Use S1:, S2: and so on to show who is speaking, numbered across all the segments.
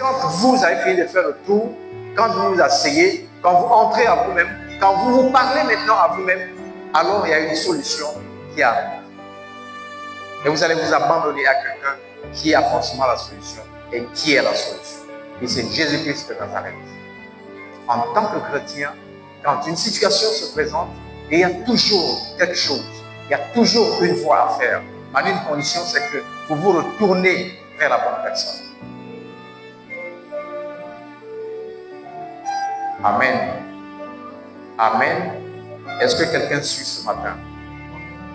S1: quand vous avez fini de faire le tour, quand vous vous asseyez, quand vous entrez à vous-même, quand vous vous parlez maintenant à vous-même, alors il y a une solution qui arrive. Et vous allez vous abandonner à quelqu'un qui a forcément la solution et qui est la solution. Et c'est Jésus-Christ de Nazareth. En tant que chrétien, quand une situation se présente, il y a toujours quelque chose, il y a toujours une voie à faire. Mais une condition, c'est que vous vous retournez vers la bonne personne. Amen. Amen. Est-ce que quelqu'un suit ce matin?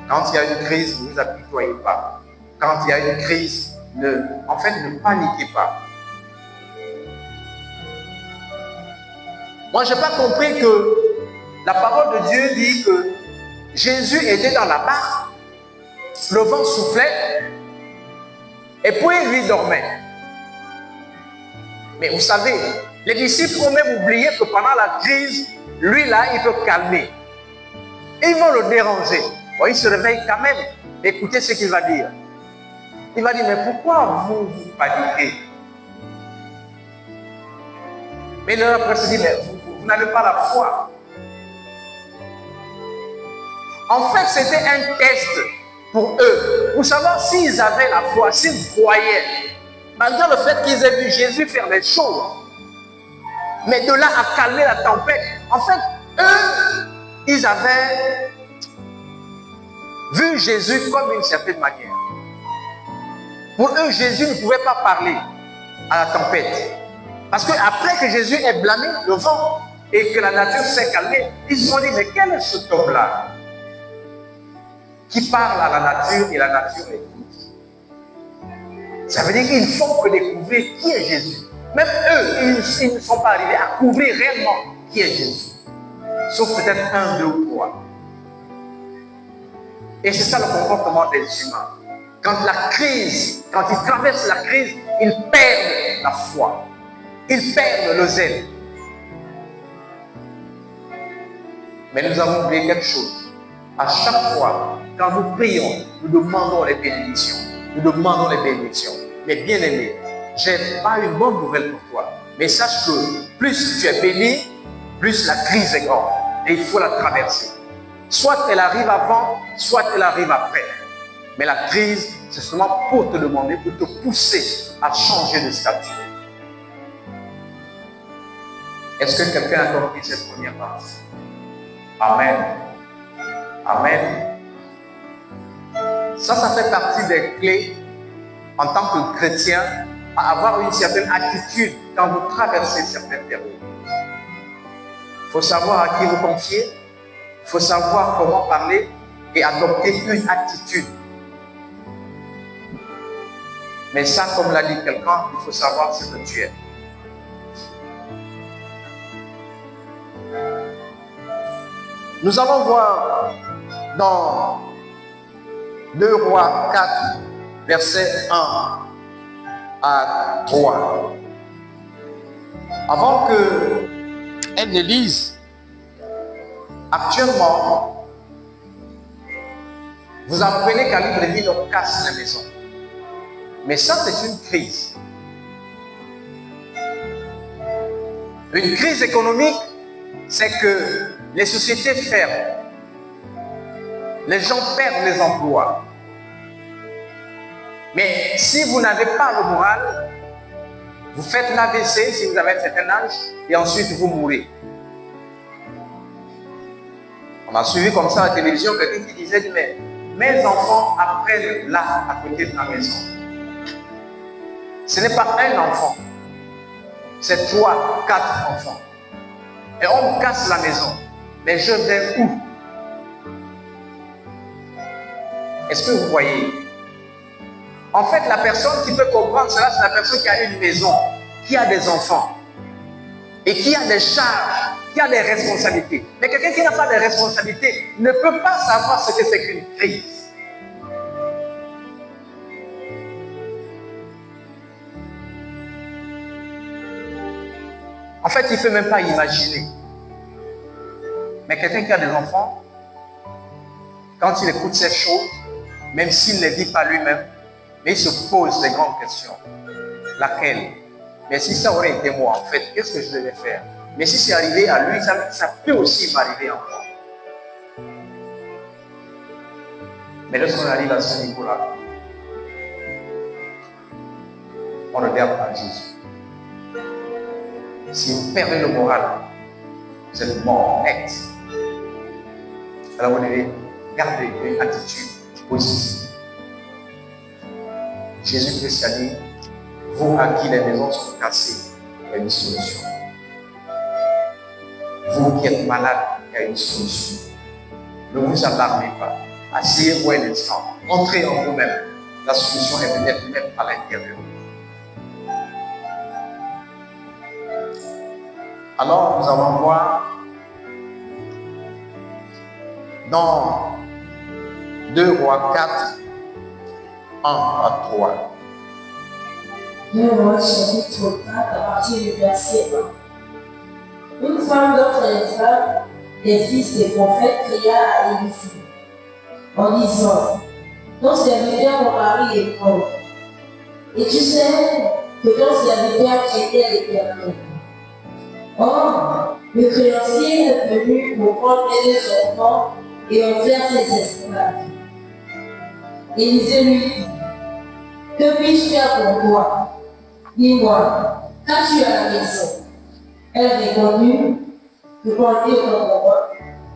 S1: Quand il y a une crise, ne vous apitoyez pas. Quand il y a une crise, ne paniquez pas. Moi, je n'ai pas compris que la parole de Dieu dit que Jésus était dans la barque, le vent soufflait, et puis lui dormait. Mais vous savez, les disciples ont même oublié que pendant la crise, lui là, il peut calmer. Ils vont le déranger. Bon, il se réveille quand même. Écoutez ce qu'il va dire. Il va dire, mais pourquoi vous paniquez? Mais l'heure après se dit, mais vous n'avez pas la foi. En fait, c'était un test pour eux, pour savoir s'ils avaient la foi, s'ils croyaient. Malgré le fait qu'ils aient vu Jésus faire des choses. Mais de là à calmer la tempête, en fait, eux, ils avaient vu Jésus comme une certaine manière. Pour eux, Jésus ne pouvait pas parler à la tempête. Parce qu'après que Jésus ait blâmé le vent et que la nature s'est calmée, ils se sont dit, mais quel est cet homme-là qui parle à la nature et la nature écoute? Ça veut dire qu'ils ne font que découvrir qui est Jésus. Même eux, ils ne sont pas arrivés à couvrir réellement qui est Jésus. Sauf peut-être un, deux ou trois. Et c'est ça le comportement des humains. Quand la crise, quand ils traversent la crise, ils perdent la foi. Ils perdent le zèle. Mais nous avons oublié quelque chose. À chaque fois, quand nous prions, nous demandons les bénédictions. Nous demandons les bénédictions. Mais bien aimé, je n'ai pas une bonne nouvelle pour toi. Mais sache que plus tu es béni, plus la crise est grande. Et il faut la traverser. Soit elle arrive avant, soit elle arrive après. Mais la crise, c'est seulement pour te demander, pour te pousser à changer de statut. Est-ce que quelqu'un a compris cette première partie? Amen. Amen. Ça fait partie des clés en tant que chrétien à avoir une certaine attitude quand vous traversez certaines périodes. Il faut savoir à qui vous confier, il faut savoir comment parler et adopter une attitude. Mais ça, comme l'a dit quelqu'un, il faut savoir ce que tu es. Nous allons voir dans 2 Rois 4, versets 1 à 3. Avant qu'elle ne lise, actuellement, vous apprenez qu'à Libreville, on casse la maison. Mais ça, c'est une crise. Une crise économique, c'est que les sociétés ferment. Les gens perdent les emplois. Mais si vous n'avez pas le moral, vous faites l'AVC si vous avez un certain âge et ensuite vous mourrez. On a suivi comme ça à la télévision quelqu'un qui disait, mais mes enfants apprennent là, à côté de la maison. Ce n'est pas un enfant, c'est 3, 4 enfants. Et on casse la maison. Mais je vais où? Est-ce que vous voyez? En fait, la personne qui peut comprendre cela, c'est la personne qui a une maison, qui a des enfants, et qui a des charges, qui a des responsabilités. Mais quelqu'un qui n'a pas de responsabilités ne peut pas savoir ce que c'est qu'une crise. En fait, il ne peut même pas imaginer. Mais quelqu'un qui a des enfants, quand il écoute ces choses, même s'il ne les dit pas lui-même, mais il se pose des grandes questions. Laquelle? mais si ça aurait été moi, en fait, qu'est-ce que je devais faire? Mais si c'est arrivé à lui, ça peut aussi m'arriver encore. Mais lorsqu'on arrive à ce niveau-là, on regarde à Jésus. Si vous perdez le moral, vous êtes mort net. Alors vous devez garder une attitude positive. Jésus-Christ a dit, vous à qui les maisons sont cassées, il y a une solution. Vous qui êtes malade, il y a une solution. Ne vous alarmez pas. Asseyez-vous un instant. Entrez en vous-même. La solution est peut-être même à l'intérieur. Alors, nous allons voir dans 2 Rois 4, 1 à 3.
S2: 2 Rois chapitre 4 à partir du verset 1. Une femme d'entre les femmes des fils des prophètes cria à Élisée en disant, ton serviteur mon mari est mort. Et tu sais que ton serviteur craignait l'Éternel. Or, le créancier est venu pour prendre les enfants et en faire ses esclaves. Élisée lui dit, que puis-je faire pour toi? Dis-moi, qu'as-tu à la maison? Elle répondit, je comptais au moment,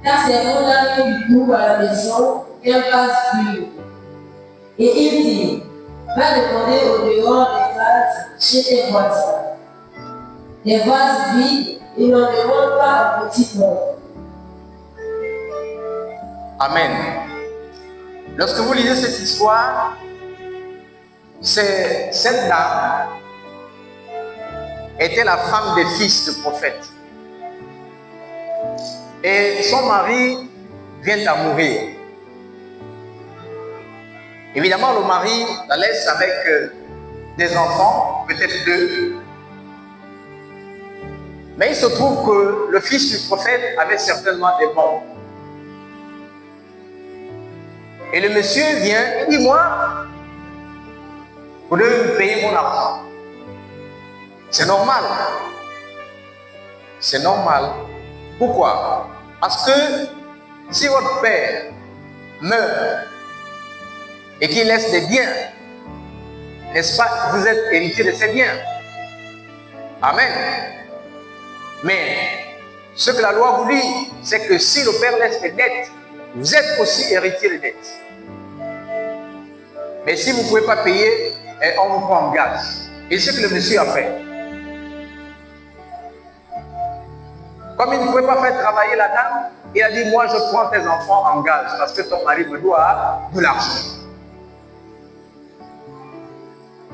S2: car c'est mon ami du tout à la maison et un vase pur. Et il dit, va demander au dehors des vases chez tes voisins. Des vases vides, il n'en demande pas un petit monde.
S1: Amen. Lorsque vous lisez cette histoire, cette dame était la femme des fils de prophètes. Et son mari vient à mourir. Évidemment, le mari la laisse avec des enfants, peut-être 2. Mais il se trouve que le fils du prophète avait certainement des bons. Et le monsieur vient et dit, moi, vous devez me payer mon argent. C'est normal. C'est normal. Pourquoi? Parce que si votre père meurt et qu'il laisse des biens, n'est-ce pas, vous êtes héritier de ces biens. Amen. Mais ce que la loi vous dit, c'est que si le père laisse des dettes, vous êtes aussi héritier de dettes. Mais si vous ne pouvez pas payer, on vous prend en gage. Et c'est ce que le monsieur a fait. Comme il ne pouvait pas faire travailler la dame, il a dit, moi je prends tes enfants en gage parce que ton mari me doit de l'argent.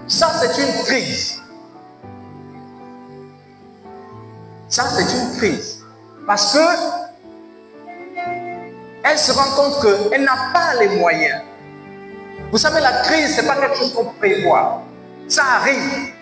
S1: Ça, c'est une crise. Ça, c'est une crise. Parce que elle se rend compte qu'elle n'a pas les moyens. Vous savez, la crise, ce n'est pas quelque chose qu'on prévoit. Ça arrive.